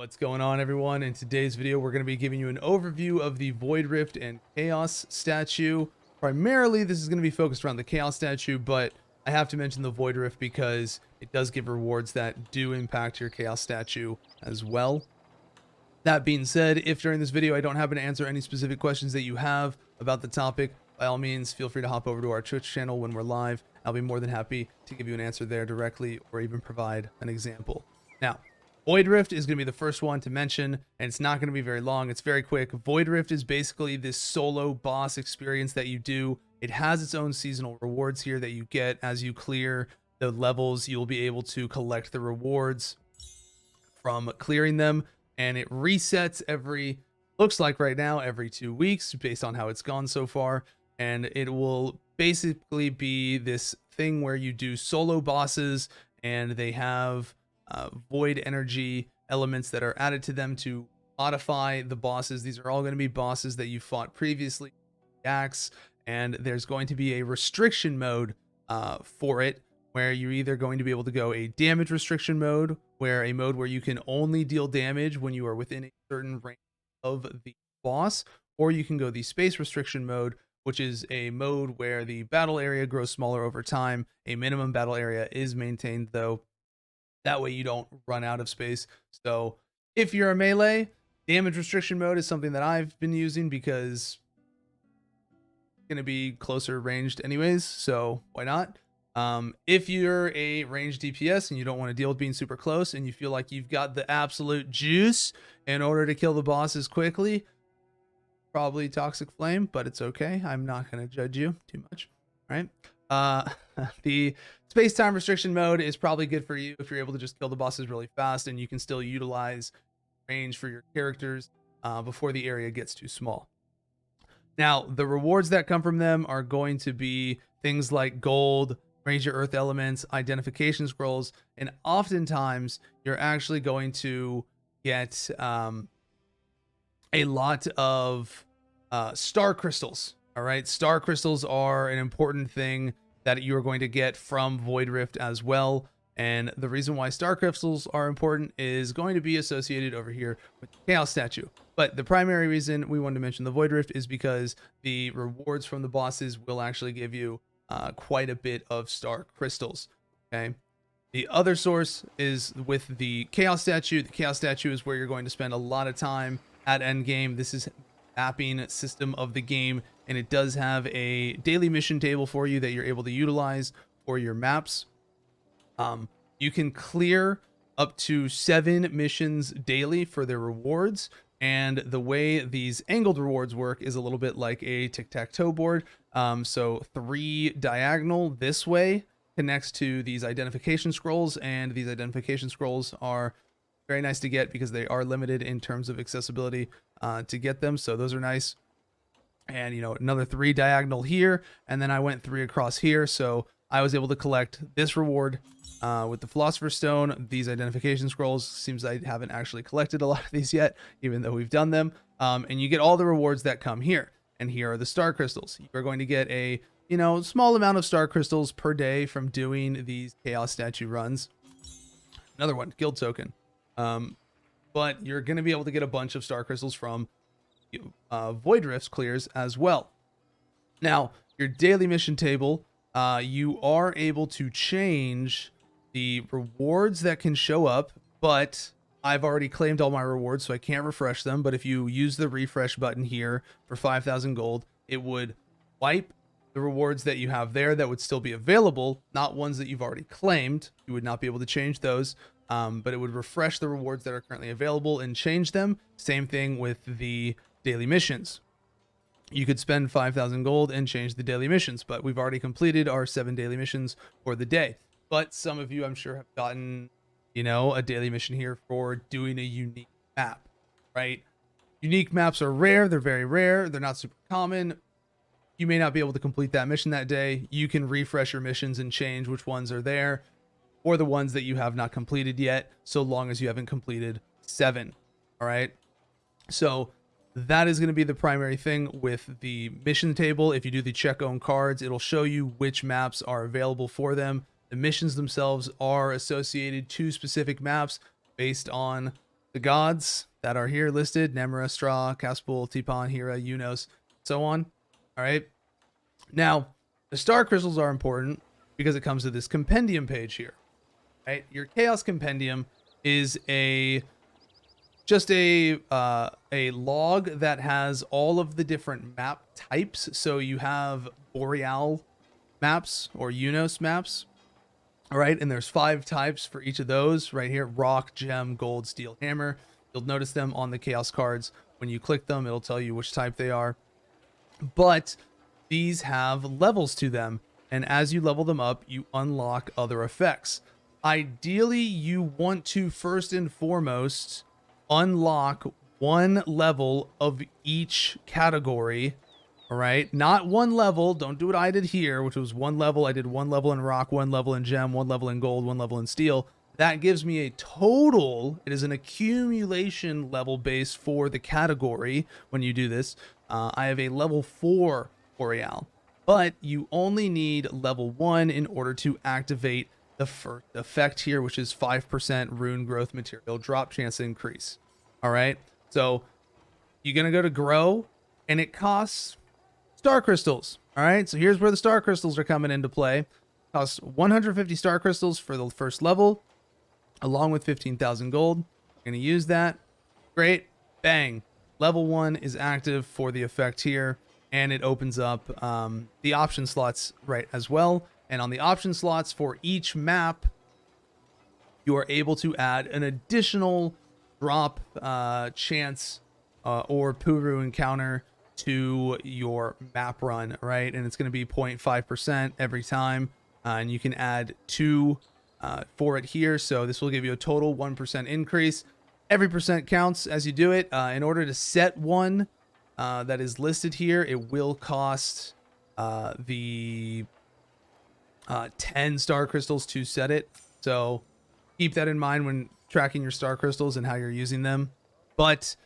What's going on, everyone? In today's video, we're going to be giving you an overview of the Void Rift and Chaos statue. Primarily, this is going to be focused around the Chaos statue, but I have to mention the Void Rift because it does give rewards that do impact your Chaos statue as well. That being said, if during this video I don't happen to answer any specific questions that you have about the topic, by all means, feel free to hop over to our Twitch channel when we're live. I'll be more than happy to give you an answer there directly or even provide an example. Now, Void Rift is going to be the first one to mention, and it's not going to be very long. It's very quick. Void Rift is basically this solo boss experience that you do. It has its own seasonal rewards here that you get as you clear the levels. You'll be able to collect the rewards from clearing them, and it resets looks like right now, every 2 weeks based on how it's gone so far. And it will basically be this thing where you do solo bosses, and they have void energy elements that are added to them to modify the bosses. These are all going to be bosses that you fought previously, axe, and there's going to be a restriction mode for it, where you're either going to be able to go a damage restriction mode, where you can only deal damage when you are within a certain range of the boss, or you can go the space restriction mode, which is a mode where the battle area grows smaller over time. A minimum battle area is maintained, though. That way you don't run out of space. So if you're a melee, damage restriction mode is something that I've been using because it's going to be closer ranged anyways, so why not? If you're a ranged DPS and you don't want to deal with being super close and you feel like you've got the absolute juice in order to kill the bosses quickly, probably Toxic Flame, but it's okay. I'm not going to judge you too much, right? The space-time restriction mode is probably good for you if you're able to just kill the bosses really fast and you can still utilize range for your characters before the area gets too small. Now, the rewards that come from them are going to be things like gold, major earth elements, identification scrolls, and oftentimes you're actually going to get a lot of star crystals. All right, star crystals are an important thing that you are going to get from Void Rift as well. And the reason why star crystals are important is going to be associated over here with the Chaos statue. But the primary reason we wanted to mention the Void Rift is because the rewards from the bosses will actually give you quite a bit of star crystals. Okay. The other source is with the Chaos statue. The Chaos statue is where you're going to spend a lot of time at Endgame. This is mapping system of the game, and it does have a daily mission table for you that you're able to utilize for your maps. You can clear up to 7 missions daily for their rewards, and the way these angled rewards work is a little bit like a tic-tac-toe board. So 3 diagonal this way connects to these identification scrolls, and these identification scrolls are very nice to get because they are limited in terms of accessibility to get them. So those are nice. And, you know, another 3 diagonal here. And then I went 3 across here. So I was able to collect this reward with the Philosopher's Stone. These identification scrolls, seems I haven't actually collected a lot of these yet, even though we've done them. And you get all the rewards that come here. And here are the star crystals. You're going to get a, you know, small amount of star crystals per day from doing these Chaos statue runs. Another one, guild token. But you're going to be able to get a bunch of star crystals from Void Rifts clears as well. Now, your daily mission table, you are able to change the rewards that can show up, but I've already claimed all my rewards, so I can't refresh them. But if you use the refresh button here for 5,000 gold, it would wipe the rewards that you have there that would still be available, not ones that you've already claimed. You would not be able to change those. But it would refresh the rewards that are currently available and change them. Same thing with the daily missions. You could spend 5,000 gold and change the daily missions, but we've already completed our 7 daily missions for the day. But some of you, I'm sure, have gotten, you know, a daily mission here for doing a unique map, right? Unique maps are rare. They're very rare. They're not super common. You may not be able to complete that mission that day. You can refresh your missions and change which ones are there, or the ones that you have not completed yet, so long as you haven't completed 7. All right. So that is going to be the primary thing with the mission table. If you do the check own cards, it'll show you which maps are available for them. The missions themselves are associated to specific maps based on the gods that are here listed: Nemra, Straw, Caspul, Tipan, Hera, Unos, so on. All right. Now, the star crystals are important because it comes to this compendium page here. Right? Your Chaos Compendium is just a log that has all of the different map types. So you have Boreal maps or Unos maps. All right, and there's 5 types for each of those right here: rock, gem, gold, steel, hammer. You'll notice them on the chaos cards. When you click them, it'll tell you which type they are. But these have levels to them, and as you level them up, you unlock other effects. Ideally, you want to first and foremost unlock 1 level of each category. All right, not 1 level. Don't do what I did here, which was 1 level. I did 1 level in rock, 1 level in gem, 1 level in gold, 1 level in steel. That gives me a total. It is an accumulation level base for the category. When you do this, I have a level 4 Boreal, but you only need level 1 in order to activate the first effect here, which is 5% rune growth material drop chance increase. All right, so you're gonna go to grow, and it costs star crystals. All right, so here's where the star crystals are coming into play. It costs 150 star crystals for the first level, along with 15,000 gold. You're gonna use that. Great, bang. Level 1 is active for the effect here, and it opens up the option slots right as well. And on the option slots for each map, you are able to add an additional drop chance or Puru encounter to your map run, right? And it's going to be 0.5% every time, and you can add 2 for it here. So this will give you a total 1% increase. Every percent counts as you do it. In order to set one that is listed here, it will cost the 10 star crystals to set it. So keep that in mind when tracking your star crystals and how you're using them. But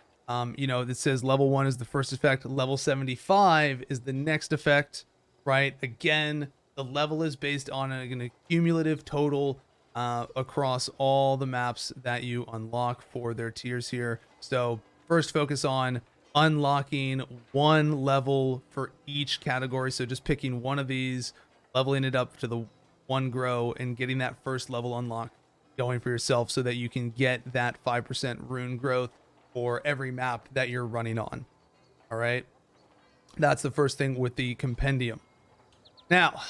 you know, it says level 1 is the first effect, level 75 is the next effect, right? Again, the level is based on an accumulative total across all the maps that you unlock for their tiers here. So first focus on unlocking 1 level for each category. So just picking one of these, leveling it up to the 1 grow, and getting that first level unlock going for yourself so that you can get that 5% rune growth for every map that you're running on. All right, that's the first thing with the compendium. Now,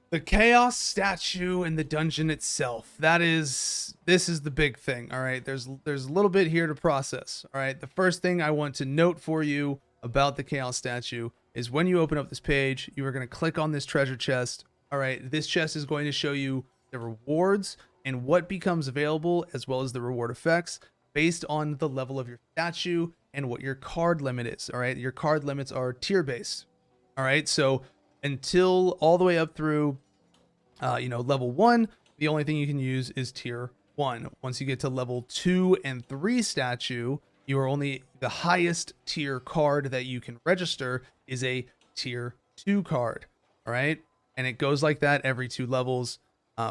the chaos statue and the dungeon itself, this is the big thing. All right, there's a little bit here to process. All right, the first thing I want to note for you about the chaos statue is when you open up this page, you are going to click on this treasure chest. All right, this chest is going to show you the rewards and what becomes available, as well as the reward effects based on the level of your statue and what your card limit is. All right, your card limits are tier based. All right, so until all the way up through level 1, the only thing you can use is tier 1. Once you get to level 2 and 3 statue, you are only, the highest tier card that you can register is a tier 2 card. All right, and it goes like that every 2 levels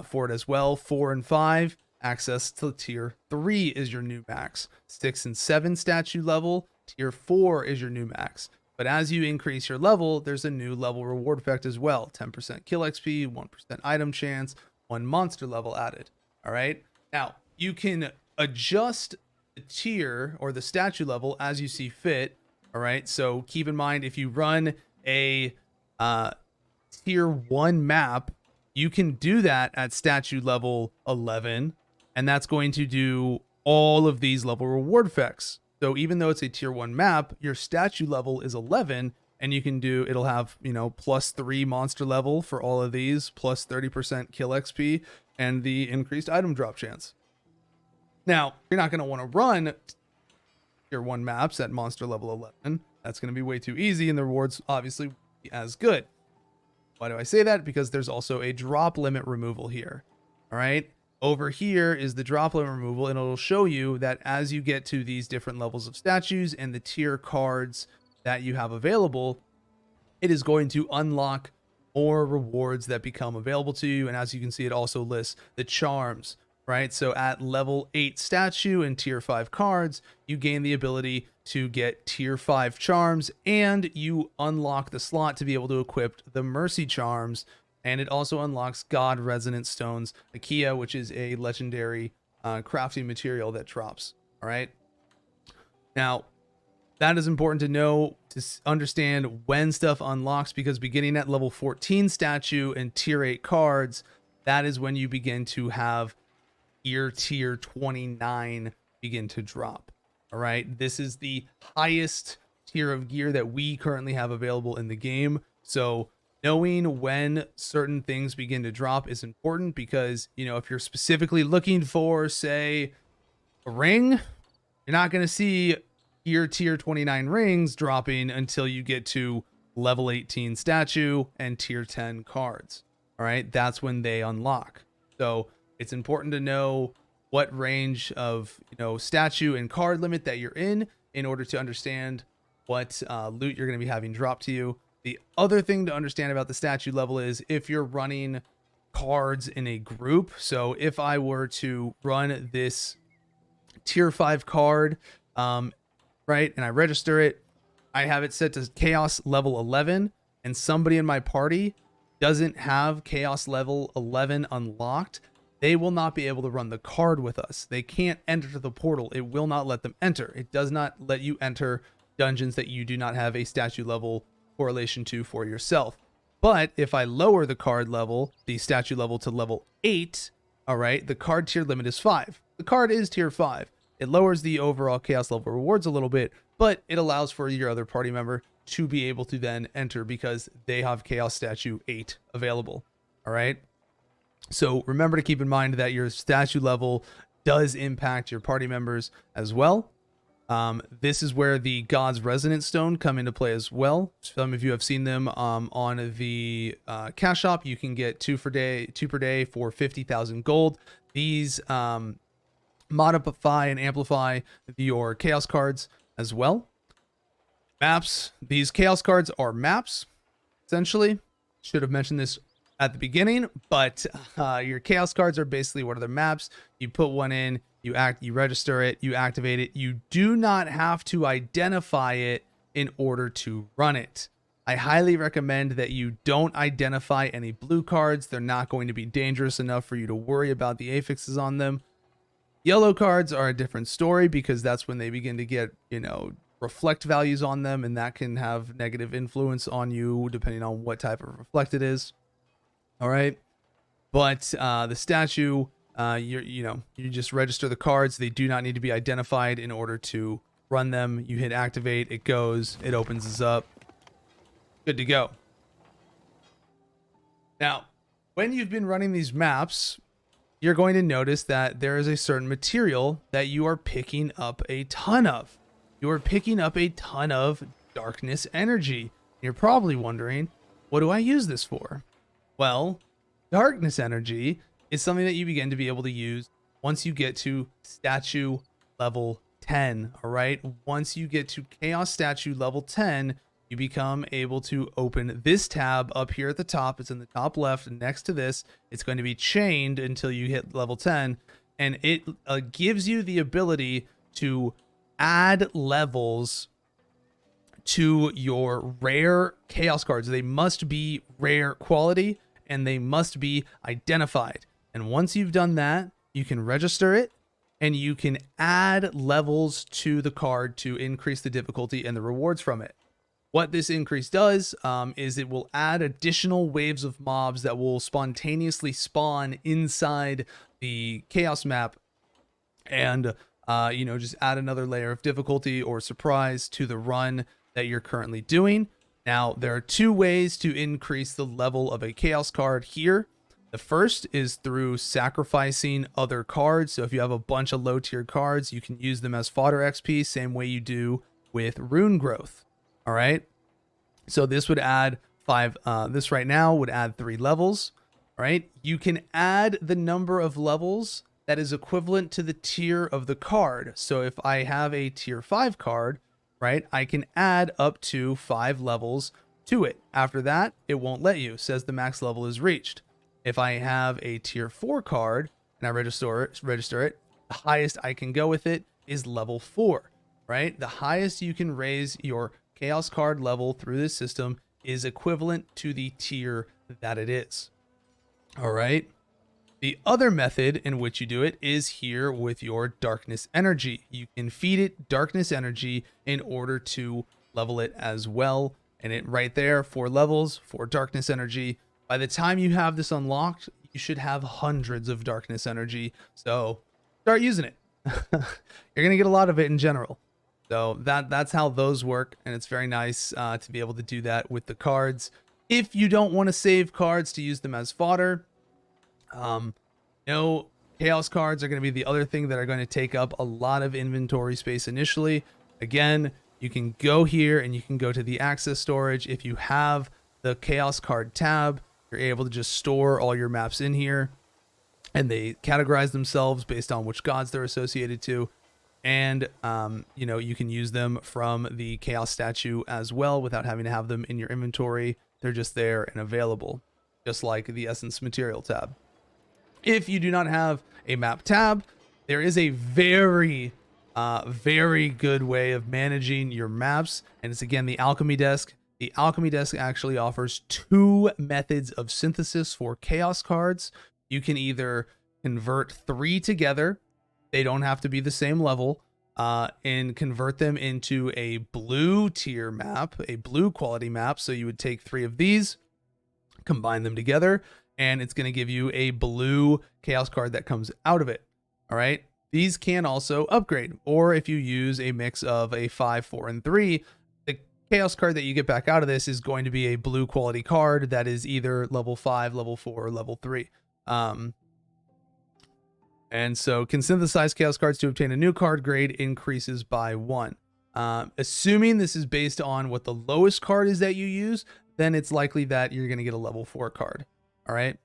for it as well. 4 and 5, access to tier 3 is your new max. 6 and 7 statue level, tier 4 is your new max. But as you increase your level, there's a new level reward effect as well. 10% kill XP, 1% item chance, 1 monster level added. All right, now you can adjust the tier or the statue level as you see fit. All right, so keep in mind, if you run a tier 1 map, you can do that at statue level 11, and that's going to do all of these level reward effects. So even though it's a tier 1 map, your statue level is 11, and you can do, it'll have, +3 monster level for all of these, plus 30% kill XP, and the increased item drop chance. Now, you're not going to want to run tier 1 maps at monster level 11. That's going to be way too easy, and the rewards obviously won't be as good. Why do I say that? Because there's also a drop limit removal here. All right. Over here is the drop limit removal, and it'll show you that as you get to these different levels of statues and the tier cards that you have available, it is going to unlock more rewards that become available to you. And as you can see, it also lists the charms, right? So at level 8 statue and tier 5 cards, you gain the ability to get tier 5 charms, and you unlock the slot to be able to equip the mercy charms. And it also unlocks God Resonant Stones, Akia, which is a legendary crafting material that drops. All right. Now, that is important to know to understand when stuff unlocks, because beginning at level 14 statue and tier 8 cards, that is when you begin to have tier 29 begin to drop. All right. This is the highest tier of gear that we currently have available in the game. So knowing when certain things begin to drop is important, because, you know, if you're specifically looking for, say, a ring, you're not going to see your tier 29 rings dropping until you get to level 18 statue and tier 10 cards. All right. That's when they unlock. So it's important to know what range of, you know, statue and card limit that you're in order to understand what loot you're going to be having dropped to you. The other thing to understand about the statue level is if you're running cards in a group. So if I were to run this tier 5 card, right, and I register it, I have it set to chaos level 11, and somebody in my party doesn't have chaos level 11 unlocked, they will not be able to run the card with us. They can't enter the portal. It will not let them enter. It does not let you enter dungeons that you do not have a statue level correlation to for yourself. But if I lower the card level, the statue level, to level 8, all right, the card tier limit is 5. The card is tier 5. It lowers the overall chaos level rewards a little bit, but it allows for your other party member to be able to then enter because they have chaos statue 8 available. All right. So remember to keep in mind that your statue level does impact your party members as well. This is where the God's Resonant Stone come into play as well. Some of you have seen them on the cash shop. You can get two per day for 50,000 gold. These modify and amplify your chaos cards as well. Maps. These chaos cards are maps, essentially. Should have mentioned this at the beginning, but your chaos cards are basically what are the maps. You put one in, you register it, you activate it. You do not have to identify it in order to run it. I highly recommend that you don't identify any blue cards. They're not going to be dangerous enough for you to worry about the affixes on them. Yellow cards are a different story because that's when they begin to get, you know, reflect values on them, and that can have negative influence on you depending on what type of reflect it is. All right. But the statue, you just register the cards. They do not need to be identified in order to run them. You hit activate, it goes, it opens us up. Good to go. Now, when you've been running these maps, you're going to notice that there is a certain material that you are picking up a ton of. You are picking up a ton of darkness energy. You're probably wondering, what do I use this for? Well, darkness energy is something that you begin to be able to use once you get to statue level 10, all right? Once you get to chaos statue level 10, you become able to open this tab up here at the top. It's in the top left next to this. It's going to be chained until you hit level 10, and it gives you the ability to add levels to your rare chaos cards. They must be rare quality and they must be identified. And once you've done that, you can register it and you can add levels to the card to increase the difficulty and the rewards from it. What this increase does is it will add additional waves of mobs that will spontaneously spawn inside the chaos map, and just add another layer of difficulty or surprise to the run that you're currently doing. Now, there are two ways to increase the level of a chaos card here. The first is through sacrificing other cards. So if you have a bunch of low tier cards, you can use them as fodder XP, same way you do with rune growth. All right. So this would add 5. This right now would add 3 levels. All right. You can add the number of levels that is equivalent to the tier of the card. So if I have a tier 5 card, right, I can add up to 5 levels to it. After that, it won't let you. It says the max level is reached. If I have a tier 4 card, and I register it, the highest I can go with it is level 4, right? The highest you can raise your chaos card level through this system is equivalent to the tier that it is. All right. The other method in which you do it is here with your darkness energy. You can feed it darkness energy in order to level it as well. And it right there, 4 levels for darkness energy. By the time you have this unlocked, you should have hundreds of darkness energy. So start using it. You're going to get a lot of it in general. So that's how those work. And it's very nice to be able to do that with the cards. If you don't want to save cards to use them as fodder, no, chaos cards are going to be the other thing that are going to take up a lot of inventory space initially. Again, you can go here and you can go to the access storage. If you have the chaos card tab, you're able to just store all your maps in here, and they categorize themselves based on which gods they're associated to. And, you know, you can use them from the chaos statue as well without having to have them in your inventory. They're just there and available, just like the essence material tab. If you do not have a map tab, there is a very good way of managing your maps, and it's again the alchemy desk. The alchemy desk actually offers 2 methods of synthesis for chaos cards. You can either convert 3 together, they don't have to be the same level, and convert them into a blue tier map, a blue quality map. So you would take 3 of these, combine them together, and it's going to give you a blue chaos card that comes out of it. All right. These can also upgrade, or if you use a mix of a 5, 4, and 3, the chaos card that you get back out of this is going to be a blue quality card that is either level 5, level 4, or level 3. And so can synthesize chaos cards to obtain a new card grade increases by 1. Assuming this is based on what the lowest card is that you use, then it's likely that you're going to get a level 4 card. All right.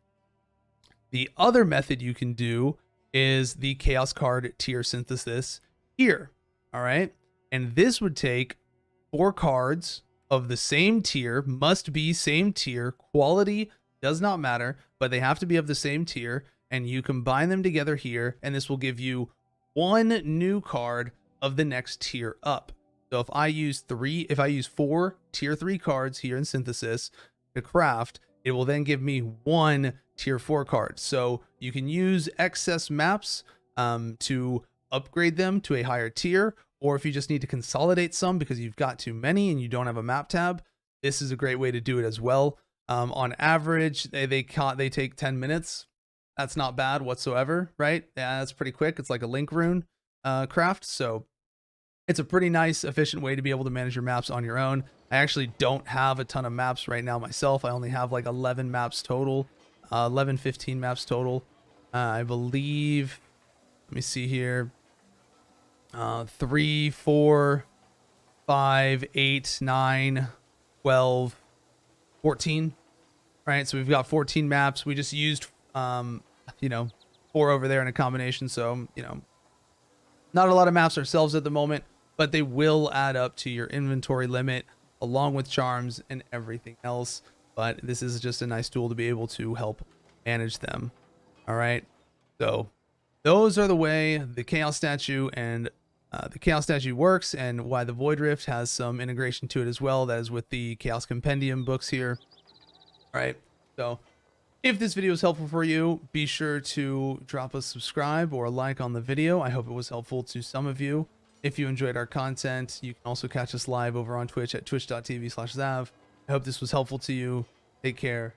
The other method you can do is the chaos card tier synthesis here. All right. And this would take 4 cards of the same tier, must be same tier, quality does not matter, but they have to be of the same tier. And you combine them together here, and this will give you 1 new card of the next tier up. So if I use 4 tier 3 cards here in synthesis to craft, it will then give me 1 tier 4 card. So you can use excess maps to upgrade them to a higher tier, or if you just need to consolidate some because you've got too many and you don't have a map tab, this is a great way to do it as well. On average, they take 10 minutes. That's not bad whatsoever, right? Yeah, that's pretty quick. It's like a link rune craft. So it's a pretty nice, efficient way to be able to manage your maps on your own. I actually don't have a ton of maps right now myself. I only have like 11 maps total, 11, 15 maps total. I believe, let me see here, 3, 4, 5, 8, 9, 12, 14. Right, so we've got 14 maps. We just used 4 over there in a combination, so not a lot of maps ourselves at the moment, but they will add up to your inventory limit along with charms and everything else. But this is just a nice tool to be able to help manage them. All right, so those are the way the chaos statue and the chaos statue works, and why the Void Rift has some integration to it as well. That is with the Chaos Compendium books here. All right, so if this video was helpful for you, be sure to drop a subscribe or a like on the video. I hope it was helpful to some of you. If you enjoyed our content, you can also catch us live over on Twitch at twitch.tv/Zav. I hope this was helpful to you. Take care.